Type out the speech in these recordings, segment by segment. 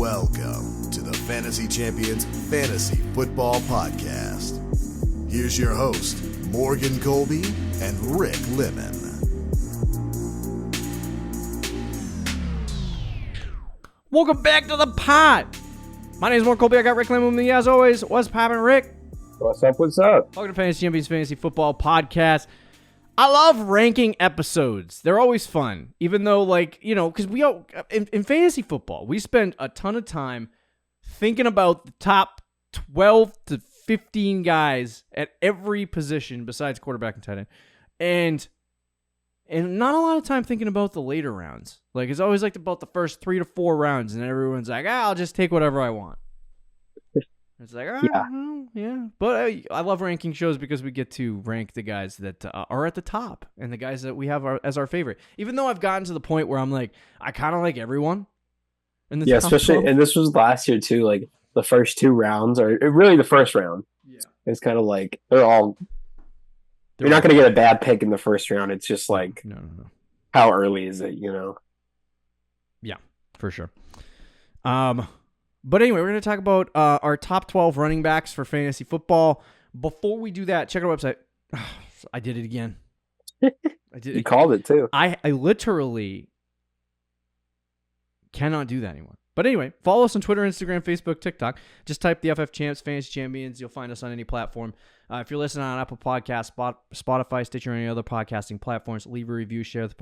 Welcome to the Fantasy Champions Fantasy Football Podcast. Here's your host, Morgan Colby and Rick Lemon. Welcome back to the pod. My name is Morgan Colby. I got Rick Lemon with me as always. What's poppin', Rick? What's up? What's up? Welcome to Fantasy Champions Fantasy Football Podcast. I love ranking episodes. They're always fun, even though, because we all in fantasy football, we spend a ton of time thinking about the top 12 to 15 guys at every position besides quarterback and tight end, and not a lot of time thinking about the later rounds. Like, it's always about the first 3 to 4 rounds, and everyone's like, I'll just take whatever I want. It's like, yeah. But I love ranking shows because we get to rank the guys that are at the top and the guys that we have as our favorite. Even though I've gotten to the point where I'm like, I kind of like everyone. In the top especially, 12. and this was last year too. Like the first 2 rounds, or really the first round. Yeah. It's kind of like you're not going to get a bad pick in the first round. It's just like, no. How early is it? You know? Yeah, for sure. But anyway, we're going to talk about our top 12 running backs for fantasy football. Before we do that, check our website. I did it again. You called it too. I literally cannot do that anymore. But anyway, follow us on Twitter, Instagram, Facebook, TikTok. Just type the FF Champs, Fantasy Champions. You'll find us on any platform. If you're listening on Apple Podcasts, Spotify, Stitcher, or any other podcasting platforms, leave a review. Share this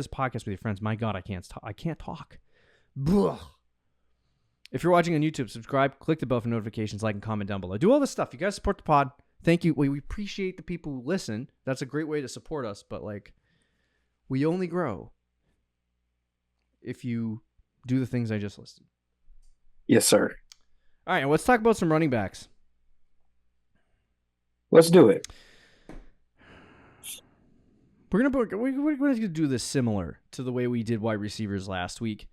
podcast with your friends. My God, I can't talk. Blah. If you're watching on YouTube, subscribe, click the bell for notifications, like and comment down below. Do all this stuff. You guys support the pod. Thank you. We appreciate the people who listen. That's a great way to support us, but we only grow if you do the things I just listed. Yes, sir. All right, let's talk about some running backs. Let's do it. We're gonna do this similar to the way we did wide receivers last week.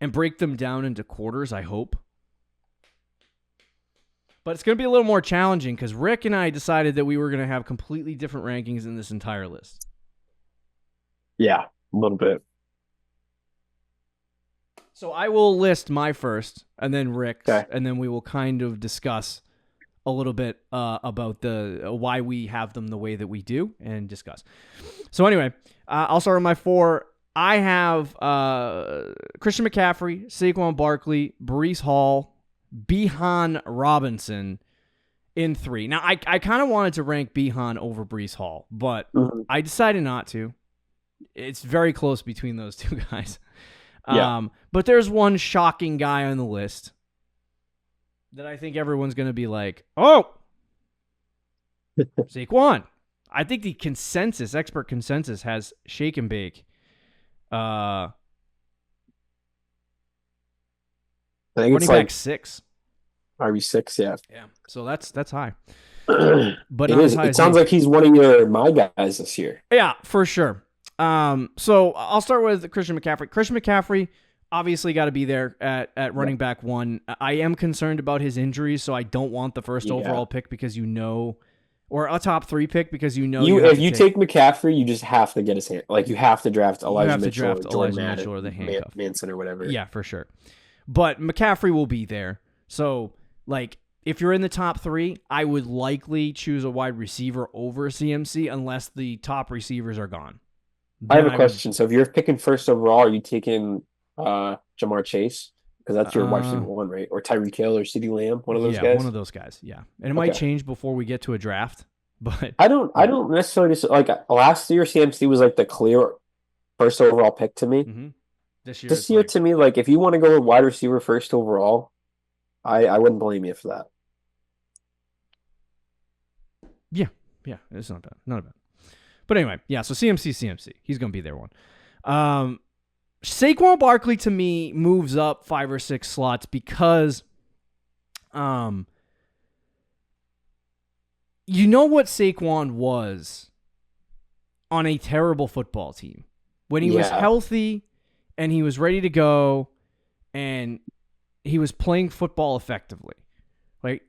And break them down into quarters, I hope. But it's going to be a little more challenging because Rick and I decided that we were going to have completely different rankings in this entire list. Yeah, a little bit. So I will list my first, and then Rick's, okay. And then we will kind of discuss a little bit about why we have them the way that we do and discuss. So anyway, I'll start with my 4. I have Christian McCaffrey, Saquon Barkley, Breece Hall, Bijan Robinson in 3. Now, I kind of wanted to rank Bijan over Breece Hall, but I decided not to. It's very close between those 2 guys. Yeah. But there's one shocking guy on the list that I think everyone's going to be like, oh, Saquon. I think the expert consensus has shake and bake. I think running it's back 6. RB6, yeah. Yeah. So that's high. But it sounds like he's one of my guys this year. Yeah, for sure. So I'll start with Christian McCaffrey. Christian McCaffrey obviously got to be there at running back 1. I am concerned about his injuries, so I don't want the first overall pick because or a top 3 pick because if you take McCaffrey, you just have to get his hand. Like, you have to draft Elijah Mitchell or the handcuff. Manson or whatever. Yeah, for sure. But McCaffrey will be there. So, if you're in the top 3, I would likely choose a wide receiver over CMC unless the top receivers are gone. I have a question. So, if you're picking first overall, are you taking Jamar Chase? Because that's your wide receiver 1, right? Or Tyreek Hill or CeeDee Lamb, one of those guys? Yeah, one of those guys, yeah. And it might change before we get to a draft, but... I don't necessarily... last year, CMC was, the clear first overall pick to me. Mm-hmm. This year, to me, if you want to go with wide receiver first overall, I wouldn't blame you for that. Yeah, it's not bad. But anyway, yeah, so CMC. He's going to be there one. Saquon Barkley, to me, moves up 5 or 6 slots because you know what Saquon was on a terrible football team. When he was healthy and he was ready to go and he was playing football effectively.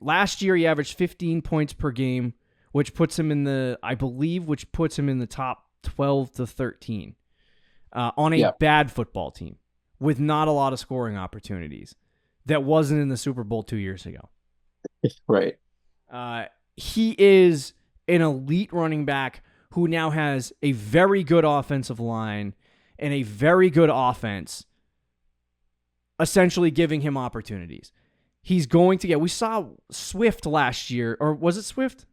Last year he averaged 15 points per game, which puts him in the top 12 to 13. on a bad football team with not a lot of scoring opportunities that wasn't in the Super Bowl 2 years ago. Right. He is an elite running back who now has a very good offensive line and a very good offense, essentially giving him opportunities. He's going to get, we saw Swift last year, or was it Swift?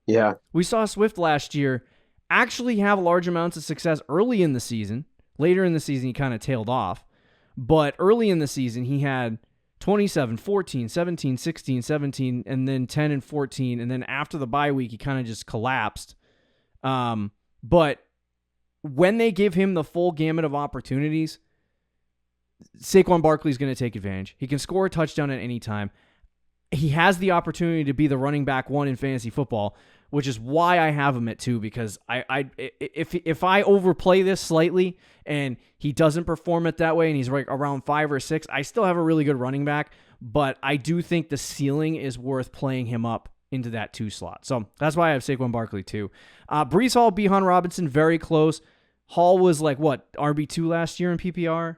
Yeah. We saw Swift last year actually have large amounts of success early in the season. Later in the season, he kind of tailed off. But early in the season, he had 27, 14, 17, 16, 17, and then 10 and 14. And then after the bye week, he kind of just collapsed. But when they give him the full gamut of opportunities, Saquon Barkley is going to take advantage. He can score a touchdown at any time. He has the opportunity to be the running back one in fantasy football, which is why I have him at 2, because if I overplay this slightly and he doesn't perform it that way and he's right around 5 or 6, I still have a really good running back, but I do think the ceiling is worth playing him up into that 2 slot. So that's why I have Saquon Barkley 2. Breece Hall, Bijan Robinson, very close. Hall was like, what, RB2 last year in PPR?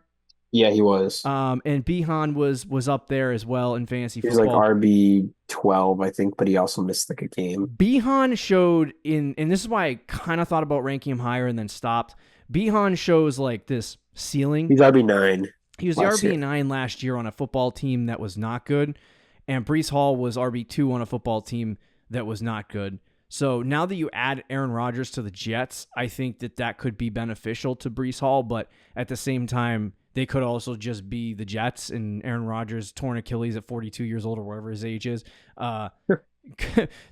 Yeah, he was. And Bijan was up there as well in fantasy He was football. like RB12, I think, but he also missed like a game. Bijan showed and this is why I kind of thought about ranking him higher and then stopped. Bijan shows like this ceiling. He's RB9. He was the RB9 last year on a football team that was not good, and Breece Hall was RB2 on a football team that was not good. So now that you add Aaron Rodgers to the Jets, I think that could be beneficial to Breece Hall, but at the same time, they could also just be the Jets and Aaron Rodgers torn Achilles at 42 years old or whatever his age is. The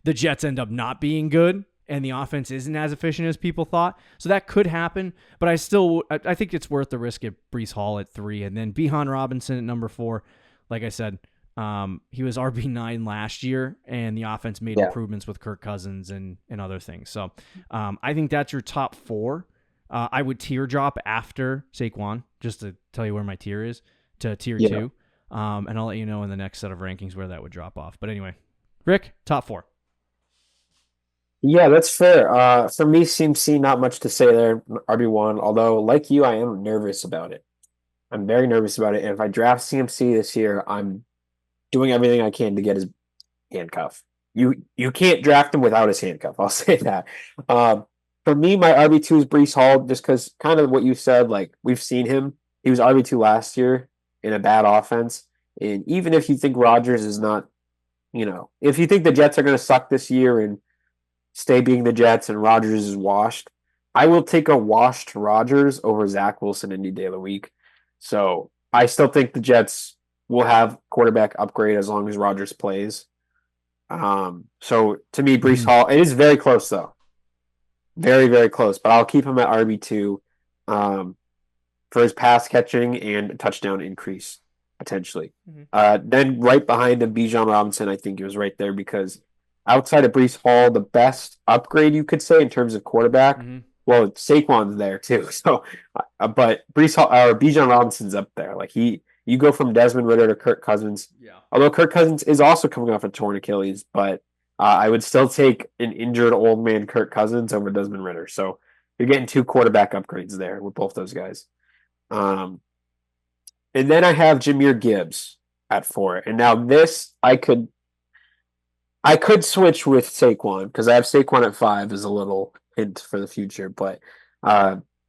Jets end up not being good and the offense isn't as efficient as people thought. So that could happen, but I think it's worth the risk at Breece Hall at 3. And then Bijan Robinson at number 4. Like I said, he was RB9 last year and the offense made improvements with Kirk Cousins and other things. So I think that's your top 4. I would tier drop after Saquon, just to tell you where my tier is, to tier 2. And I'll let you know in the next set of rankings where that would drop off. But anyway, Rick, top 4. Yeah, that's fair. For me, CMC, not much to say there, RB1, although like you, I am nervous about it. I'm very nervous about it. And if I draft CMC this year, I'm doing everything I can to get his handcuff. You can't draft him without his handcuff. I'll say that. For me, my RB2 is Breece Hall, just because kind of what you said, like we've seen him. He was RB2 last year in a bad offense. And even if you think Rodgers is not, if you think the Jets are going to suck this year and stay being the Jets and Rodgers is washed, I will take a washed Rodgers over Zach Wilson any day of the week. So I still think the Jets will have quarterback upgrade as long as Rodgers plays. So to me, Breece Hall, it is very close though. Very, very close, but I'll keep him at RB2 for his pass catching and touchdown increase, potentially. Then right behind him, Bijan Robinson, I think he was right there because outside of Breece Hall, the best upgrade you could say in terms of quarterback, well, Saquon's there too. So, but Breece Hall or Bijan Robinson's up there. Like you go from Desmond Ridder to Kirk Cousins. Yeah. Although Kirk Cousins is also coming off a torn Achilles, but I would still take an injured old man Kirk Cousins over Desmond Ridder. So you're getting 2 quarterback upgrades there with both those guys. And then I have Jahmyr Gibbs at 4. And now this I could switch with Saquon because I have Saquon at 5 as a little hint for the future. But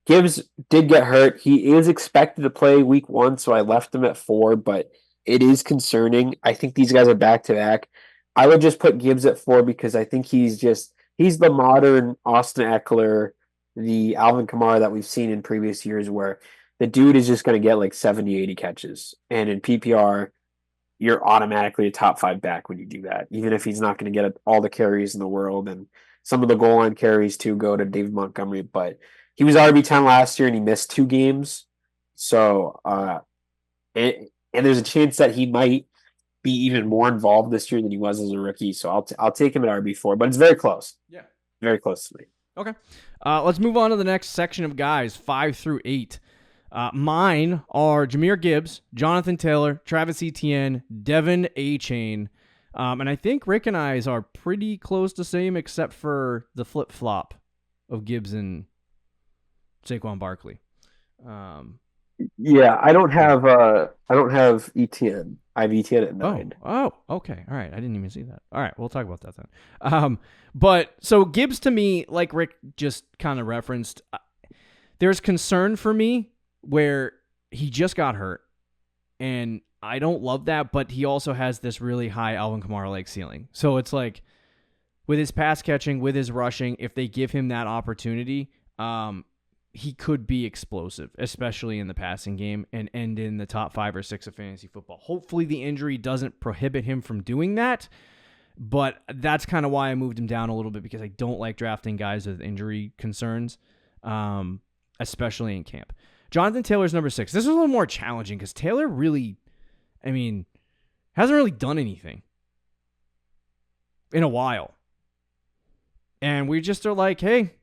Gibbs did get hurt. He is expected to play week 1, so I left him at 4, but it is concerning. I think these guys are back-to-back. I would just put Gibbs at 4 because I think he's the modern Austin Eckler, the Alvin Kamara that we've seen in previous years where the dude is just going to get like 70, 80 catches. And in PPR, you're automatically a top 5 back when you do that, even if he's not going to get all the carries in the world. And some of the goal line carries too go to David Montgomery, but he was RB10 last year and he missed 2 games. So, and there's a chance that he might be even more involved this year than he was as a rookie. So I'll take him at RB4, but it's very close. Yeah. Very close to me. Okay. Let's move on to the next section of guys, 5 through 8. Mine are Jahmyr Gibbs, Jonathan Taylor, Travis Etienne, Devin Achane. And I think Rick and I's are pretty close to same except for the flip-flop of Gibbs and Saquon Barkley. Yeah, I don't have ETN. I have ETN at 9. Okay. All right. I didn't even see that. All right. We'll talk about that then. But so Gibbs to me, like Rick just kind of referenced, there's concern for me where he just got hurt. And I don't love that, but he also has this really high Alvin Kamara-like ceiling. So it's like with his pass catching, with his rushing, if they give him that opportunity, he could be explosive, especially in the passing game and end in the top 5 or 6 of fantasy football. Hopefully the injury doesn't prohibit him from doing that, but that's kind of why I moved him down a little bit, because I don't like drafting guys with injury concerns, especially in camp. Jonathan Taylor's number 6. This was a little more challenging because Taylor really, hasn't really done anything in a while. And we just are like, hey,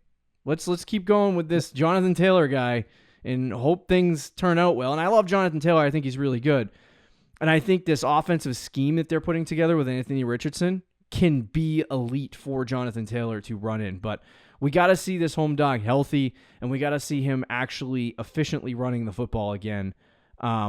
let's keep going with this Jonathan Taylor guy and hope things turn out well. And I love Jonathan Taylor. I think he's really good. And I think this offensive scheme that they're putting together with Anthony Richardson can be elite for Jonathan Taylor to run in. But we got to see this home dog healthy, and we got to see him actually efficiently running the football again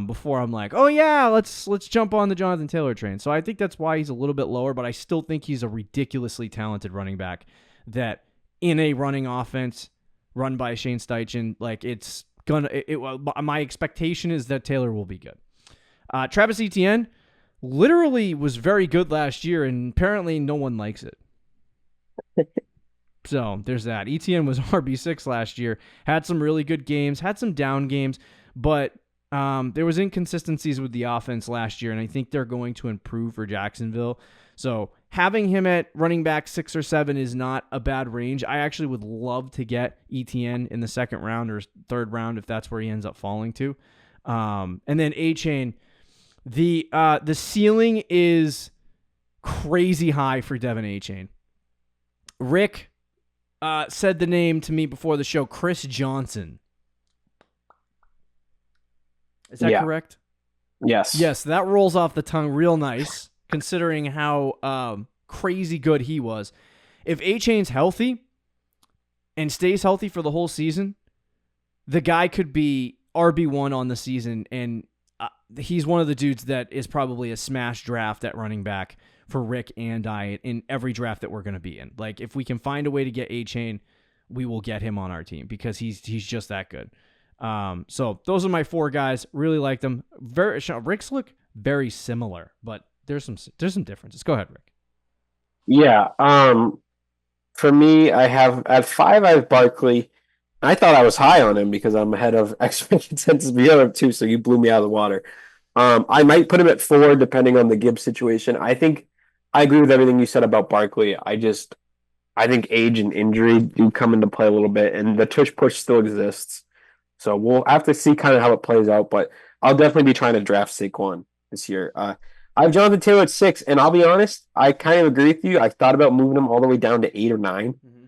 before I'm like, oh, yeah, let's jump on the Jonathan Taylor train. So I think that's why he's a little bit lower, but I still think he's a ridiculously talented running back that in a running offense run by Shane Steichen, like my expectation is that Taylor will be good. Travis Etienne literally was very good last year, and apparently no one likes it. So there's that. Etienne was RB6 last year, had some really good games, had some down games, but there was inconsistencies with the offense last year, and I think they're going to improve for Jacksonville. So having him at running back 6 or 7 is not a bad range. I actually would love to get Etienne in the 2nd round or 3rd round if that's where he ends up falling to. And then A-Chain, the ceiling is crazy high for Devin A-Chain. Rick said the name to me before the show, Chris Johnson. Is that correct? Yes. Yes, that rolls off the tongue real nice, considering how crazy good he was. If A-Chain's healthy and stays healthy for the whole season, the guy could be RB1 on the season, and he's one of the dudes that is probably a smash draft at running back for Rick and I in every draft that we're going to be in. Like, if we can find a way to get A-Chain, we will get him on our team because he's just that good. So those are my 4 guys. Really like them. Rick's look very similar, but there's some differences. Go ahead, Rick. Yeah. For me, at 5, I have Barkley. I thought I was high on him because I'm ahead of expert consensus. The other 2, so you blew me out of the water. I might put him at 4 depending on the Gibbs situation. I think I agree with everything you said about Barkley. I think age and injury do come into play a little bit, and the tush push still exists. So we'll have to see kind of how it plays out, but I'll definitely be trying to draft Saquon this year. I have Jonathan Taylor at 6, and I'll be honest, I kind of agree with you. I thought about moving him all the way down to 8 or 9. Mm-hmm.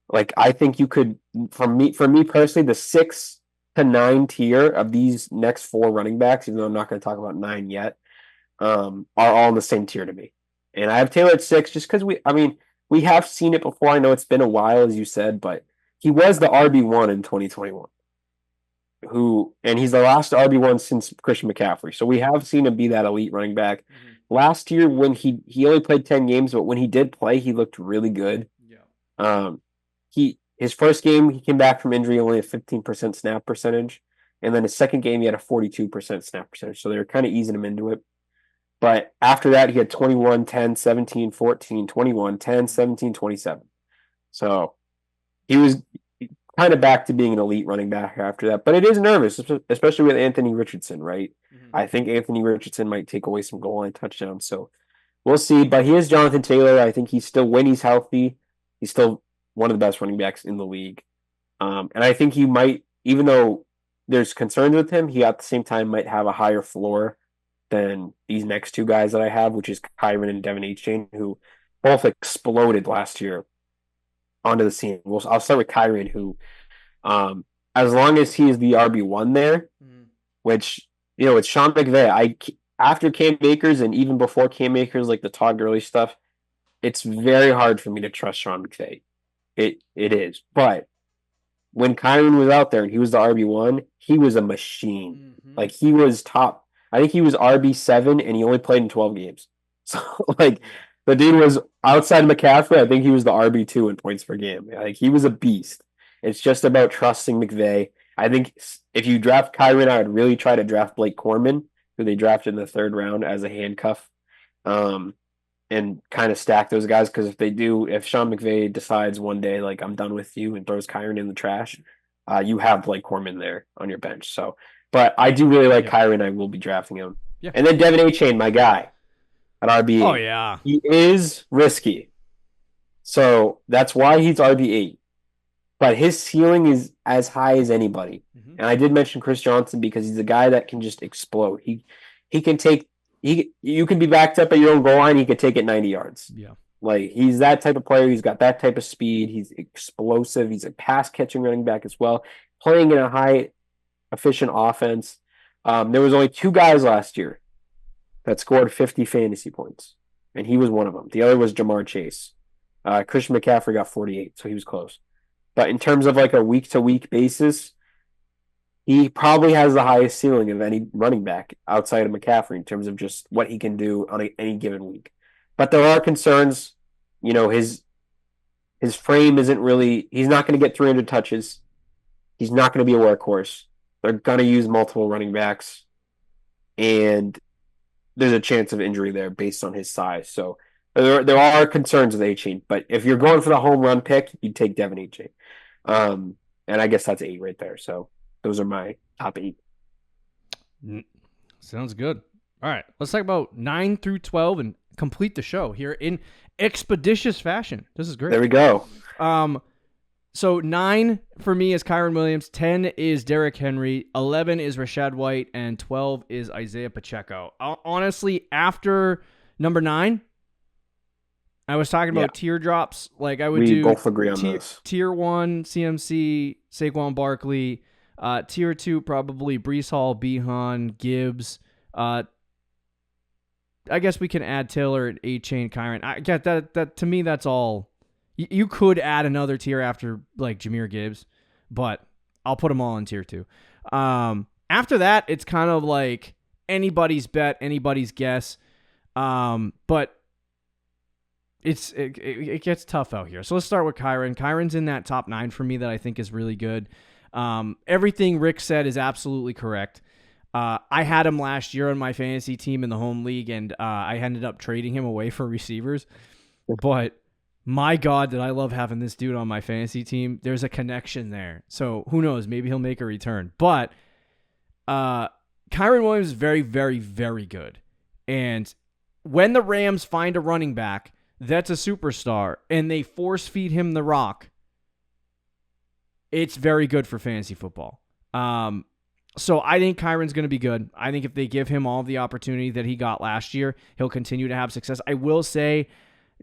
Like, I think you could, for me personally, the 6 to 9 tier of these next 4 running backs, even though I'm not going to talk about 9 yet, are all in the same tier to me. And I have Taylor at 6 just because we have seen it before. I know it's been a while, as you said, but he was the RB1 in 2021. And he's the last RB1 since Christian McCaffrey. So we have seen him be that elite running back. Mm-hmm. Last year, when he only played 10 games, but when he did play, he looked really good. Yeah. His first game, he came back from injury, only a 15% snap percentage. And then his second game, he had a 42% snap percentage. So they were kind of easing him into it. But after that, he had 21, 10, 17, 14, 21, 10, 17, 27. So he was kind of back to being an elite running back after that. But it is nervous, especially with Anthony Richardson, right? Mm-hmm. I think Anthony Richardson might take away some goal line touchdowns. So we'll see. But he is Jonathan Taylor. I think when he's healthy, he's still one of the best running backs in the league. And I think he might, even though there's concerns with him, he at the same time might have a higher floor than these next 2 guys that I have, which is Kyren and Devin A-Chain, who both exploded last year onto the scene. I'll start with Kyren, who, as long as he is the RB1 there, which, it's Sean McVay. After Cam Akers and even before Cam Akers, like the Todd Gurley stuff, it's very hard for me to trust Sean McVay. It is. But when Kyron was out there and he was the RB1, he was a machine. Like he was top. I think he was RB7 and he only played in 12 games. So like the dude was outside McCaffrey. I think he was the RB2 in points per game. Like he was a beast. It's just about trusting McVay. I think if you draft Kyron, I would really try to draft Blake Corman, who they drafted in the 3rd round as a handcuff, and kind of stack those guys. Because if Sean McVay decides one day like I'm done with you and throws Kyron in the trash, you have Blake Corman there on your bench. So, but I do really like Kyron. I will be drafting him. Yeah. And then Devin Achane, my guy, at RB8. Oh yeah, he is risky, so that's why he's RB8. But his ceiling is as high as anybody. Mm-hmm. And I did mention Chris Johnson because he's a guy that can just explode. He can take you can be backed up at your own goal line, he could take it 90 yards. Yeah. Like he's that type of player. He's got that type of speed. He's explosive. He's a pass catching running back as well. Playing in a high efficient offense. There was only 2 guys last year that scored 50 fantasy points, and he was one of them. The other was Jamar Chase. Christian McCaffrey got 48, so he was close. But in terms of like a week-to-week basis, he probably has the highest ceiling of any running back outside of McCaffrey in terms of just what he can do on any given week. But there are concerns. You know, his frame isn't really – he's not going to get 300 touches. He's not going to be a workhorse. They're going to use multiple running backs. And there's a chance of injury there based on his size. So there are concerns with Achane. But if you're going for the home run pick, you take Devin Achane. And I guess that's 8 right there. So those are my top 8. Sounds good. All right, let's talk about 9 through 12 and complete the show here in expeditious fashion. This is great. There we go. So 9 for me is Kyren Williams, 10 is Derrick Henry, 11 is Rachaad White, and 12 is Isaiah Pacheco. Honestly, after number 9, I was talking about teardrops. Like I would we both agree on this. Tier 1, CMC, Saquon Barkley. Tier 2, probably Breece Hall, Behan, Gibbs. I guess we can add Taylor and Achane, Kyren. I get that. To me, that's all. You could add another tier after like Jahmyr Gibbs, but I'll put them all in tier 2. After that, it's kind of like anybody's bet, anybody's guess. But it gets tough out here. So let's start with Kyren. Kyren's in that top 9 for me that I think is really good. Everything Rick said is absolutely correct. I had him last year on my fantasy team in the home league, and I ended up trading him away for receivers. But my God, did I love having this dude on my fantasy team. There's a connection there. So who knows? Maybe he'll make a return. But Kyren Williams is very, very, very good. And when the Rams find a running back that's a superstar and they force feed him the rock, it's very good for fantasy football. So I think Kyron's going to be good. I think if they give him all the opportunity that he got last year, he'll continue to have success. I will say,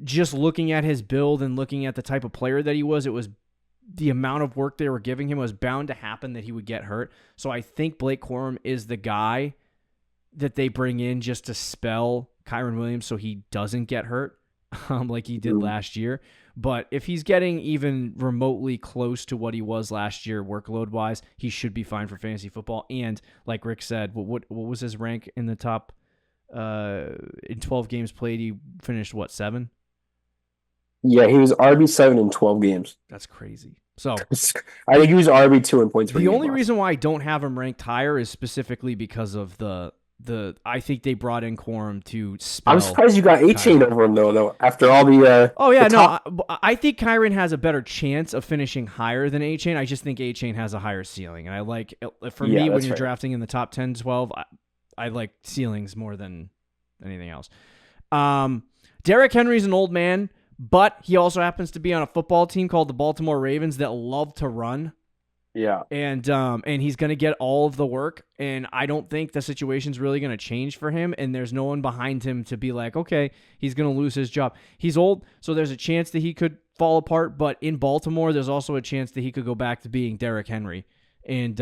just looking at his build and looking at the type of player that he was, it was the amount of work they were giving him was bound to happen that he would get hurt. So I think Blake Corum is the guy that they bring in just to spell Kyren Williams so he doesn't get hurt like he did last year. But if he's getting even remotely close to what he was last year workload-wise, he should be fine for fantasy football. And like Rick said, what was his rank in the top? In 12 games played, he finished, 7? Yeah, he was RB7 in 12 games. That's crazy. So I think he was RB2 in points per game. The only reason why I don't have him ranked higher is specifically because of the I think they brought in Corum to spell. I'm surprised you got Achane over him though. After all the I think Kyren has a better chance of finishing higher than Achane. I just think Achane has a higher ceiling, and I like me when you're drafting in the top 10, 12. I like ceilings more than anything else. Derrick Henry's an old man, but he also happens to be on a football team called the Baltimore Ravens that love to run. Yeah. And he's going to get all of the work, and I don't think the situation's really going to change for him, and there's no one behind him to be like, okay, he's going to lose his job. He's old, so there's a chance that he could fall apart, but in Baltimore, there's also a chance that he could go back to being Derrick Henry and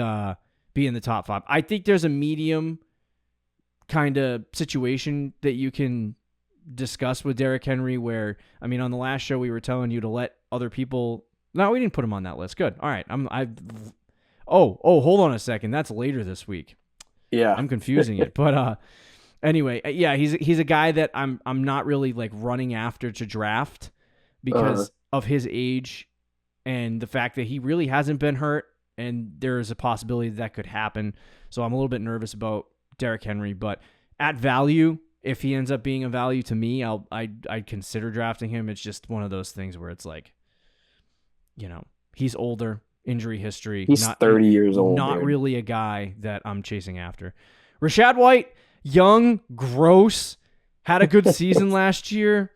be in the top 5. I think there's a medium kind of situation that you can discuss with Derrick Henry where, I mean, on the last show, we were telling you to let other people No, we didn't put him on that list. Good. All right. Hold on a second. That's later this week. Yeah. I'm confusing it. But anyway, yeah, he's a guy that I'm not really like running after to draft because of his age and the fact that he really hasn't been hurt, and there's a possibility that could happen. So I'm a little bit nervous about Derrick Henry, but at value, if he ends up being a value to me, I'd consider drafting him. It's just one of those things where it's like, he's older, injury history. He's 30 years old. Not really a guy that I'm chasing after. Rachaad White, young, gross, had a good season last year.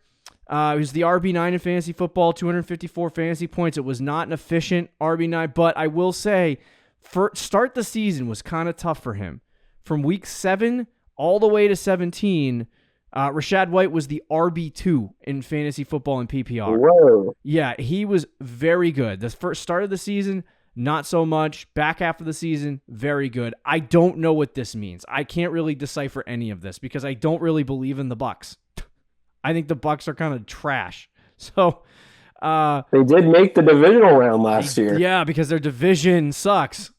He was the RB9 in fantasy football, 254 fantasy points. It was not an efficient RB9, but I will say, start the season was kind of tough for him. From week 7 all the way to 17, Rachaad White was the RB2 in fantasy football and PPR. Whoa. Yeah, he was very good. The first start of the season, not so much. Back half of the season, very good. I don't know what this means. I can't really decipher any of this because I don't really believe in the Bucs. I think the Bucs are kind of trash. So they did make the divisional round last year. Yeah, because their division sucks.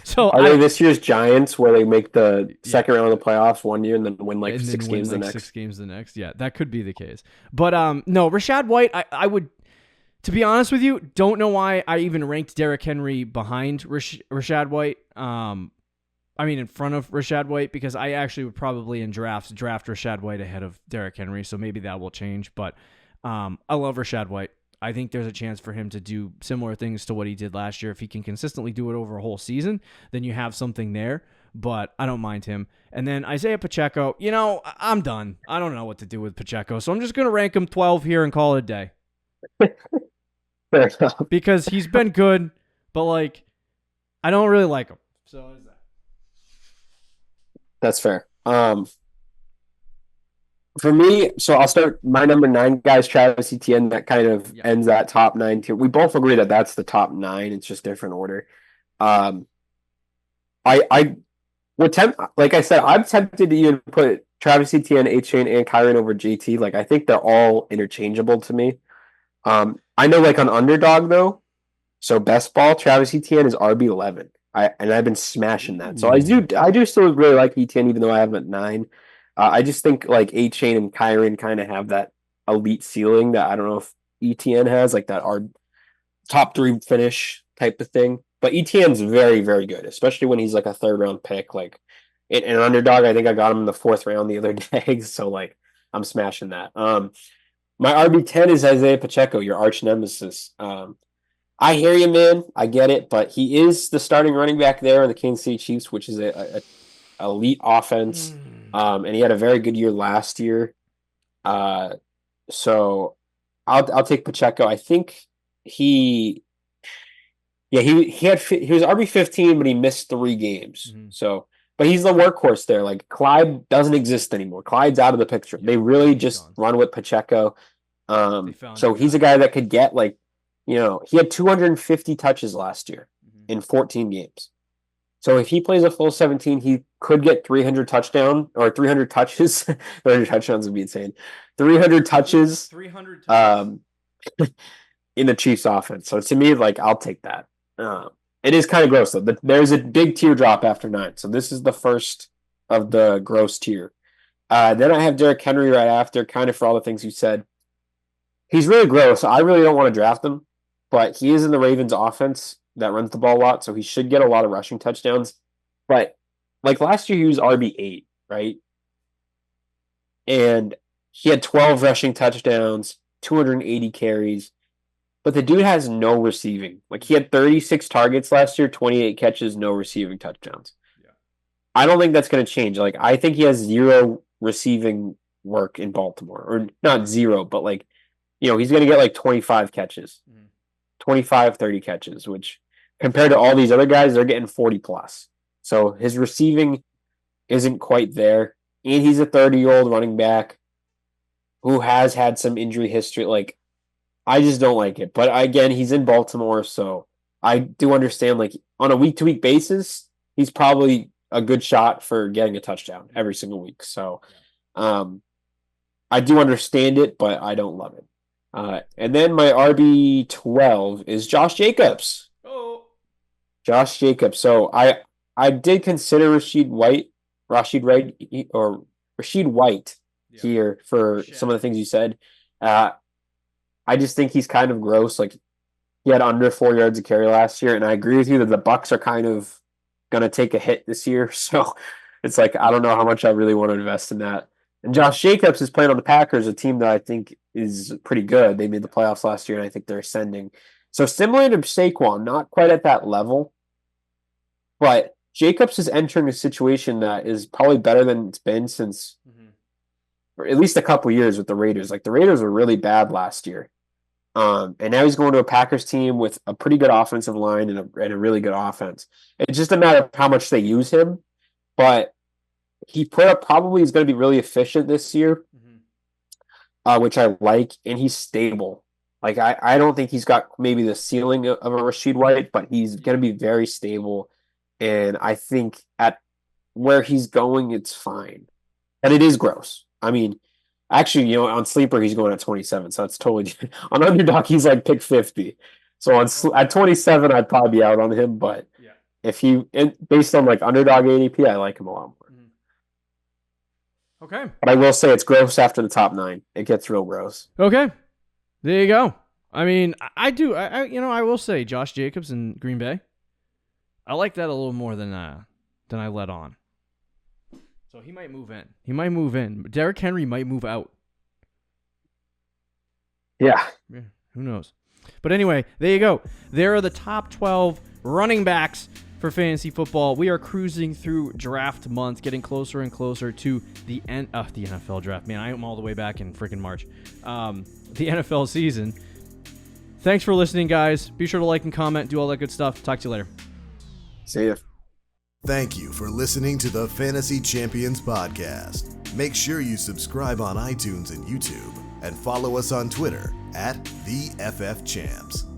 So are they this year's Giants where they make the second round of the playoffs one year and then win like 6 games the next? 6 games the next. Yeah, that could be the case. But no, Rachaad White, I would, to be honest with you, don't know why I even ranked Derrick Henry behind Rachaad White. In front of Rachaad White, because I actually would probably in drafts draft Rachaad White ahead of Derrick Henry, so maybe that will change. But I love Rachaad White. I think there's a chance for him to do similar things to what he did last year. If he can consistently do it over a whole season, then you have something there. But I don't mind him. And then Isaiah Pacheco, I'm done. I don't know what to do with Pacheco, so I'm just going to rank him 12 here and call it a day. Fair enough. Because he's been good, but I don't really like him. So is that. That's fair. For me, so I'll start my number 9 guys, Travis Etienne. That kind of ends that top 9 tier. We both agree that that's the top 9. It's just different order. I would like I said, I'm tempted to even put Travis Etienne, A-Chain, and Kyren over JT. I think they're all interchangeable to me. I know on Underdog though, so best ball, Travis Etienne is RB11. I've been smashing that. So I do still really like Etienne, even though I have him at 9. I just think A-Chain and Kyren kind of have that elite ceiling that I don't know if Etienne has, that our top 3 finish type of thing. But Etienne's very, very good, especially when he's a 3rd round pick. In an Underdog, I think I got him in the 4th round the other day. So I'm smashing that. My RB10 is Isaiah Pacheco, your arch nemesis. I hear you, man. I get it, but he is the starting running back there in the Kansas City Chiefs, which is a elite offense. And he had a very good year last year. So I'll take Pacheco. I think he was RB15, but he missed 3 games. Mm-hmm. So, but he's the workhorse there. Clyde doesn't exist anymore. Clyde's out of the picture. They really just run with Pacheco. So he's a guy that could get he had 250 touches last year in 14 games. So if he plays a full 17, he could get 300 touchdowns. 300 touchdowns would be insane. 300 touches. 300 touches. In the Chiefs offense. So to me, I'll take that. It is kind of gross though. There's a big teardrop after 9. So this is the first of the gross tier. Then I have Derrick Henry right after, kind of for all the things you said. He's really gross. I really don't want to draft him, but he is in the Ravens offense that runs the ball a lot, so he should get a lot of rushing touchdowns. But last year, he was RB8, right? And he had 12 rushing touchdowns, 280 carries. But the dude has no receiving. He had 36 targets last year, 28 catches, no receiving touchdowns. Yeah. I don't think that's going to change. I think he has 0 receiving work in Baltimore. Or not 0, but he's going to get 25 catches. 25, 30 catches, which compared to all these other guys, they're getting 40 plus. So his receiving isn't quite there. And he's a 30-year-old running back who has had some injury history. I just don't like it. But again, he's in Baltimore, so I do understand, on a week-to-week basis, he's probably a good shot for getting a touchdown every single week. So I do understand it, but I don't love it. And then my RB12 is Josh Jacobs. Oh. Josh Jacobs. So I did consider Rashid White here for some of the things you said. I just think he's kind of gross. Like he had under 4 yards of carry last year, and I agree with you that the Bucks are kind of gonna take a hit this year. So it's like I don't know how much I really want to invest in that. And Josh Jacobs is playing on the Packers, a team that I think is pretty good. They made the playoffs last year, and I think they're ascending. So similar to Saquon, not quite at that level, but Jacobs is entering a situation that is probably better than it's been since, or at least a couple years with the Raiders. Like the Raiders were really bad last year. And now he's going to a Packers team with a pretty good offensive line and a really good offense. It's just a matter of how much they use him, but he put up probably is going to be really efficient this year, which I like, and he's stable. Like I don't think he's got maybe the ceiling of a Rashid White, but he's going to be very stable, and I think at where he's going, it's fine. And it is gross. I mean, actually, on Sleeper, he's going at 27, so that's totally on Underdog. He's like pick 50. So at 27, I'd probably be out on him. But if based on like Underdog ADP, I like him a lot more. Okay, but I will say it's gross after the top 9. It gets real gross. Okay, there you go. I mean, I do. I will say Josh Jacobs in Green Bay. I like that a little more than I let on. So he might move in. Derrick Henry might move out. Yeah. Who knows? But anyway, there you go. There are the top 12 running backs for fantasy football. We are cruising through draft month, getting closer and closer to the end of the NFL draft. Man, I am all the way back in freaking March. The NFL season. Thanks for listening, guys. Be sure to like and comment, do all that good stuff. Talk to you later. See ya. Thank you for listening to the Fantasy Champions Podcast. Make sure you subscribe on iTunes and YouTube and follow us on Twitter @TheFFChamps.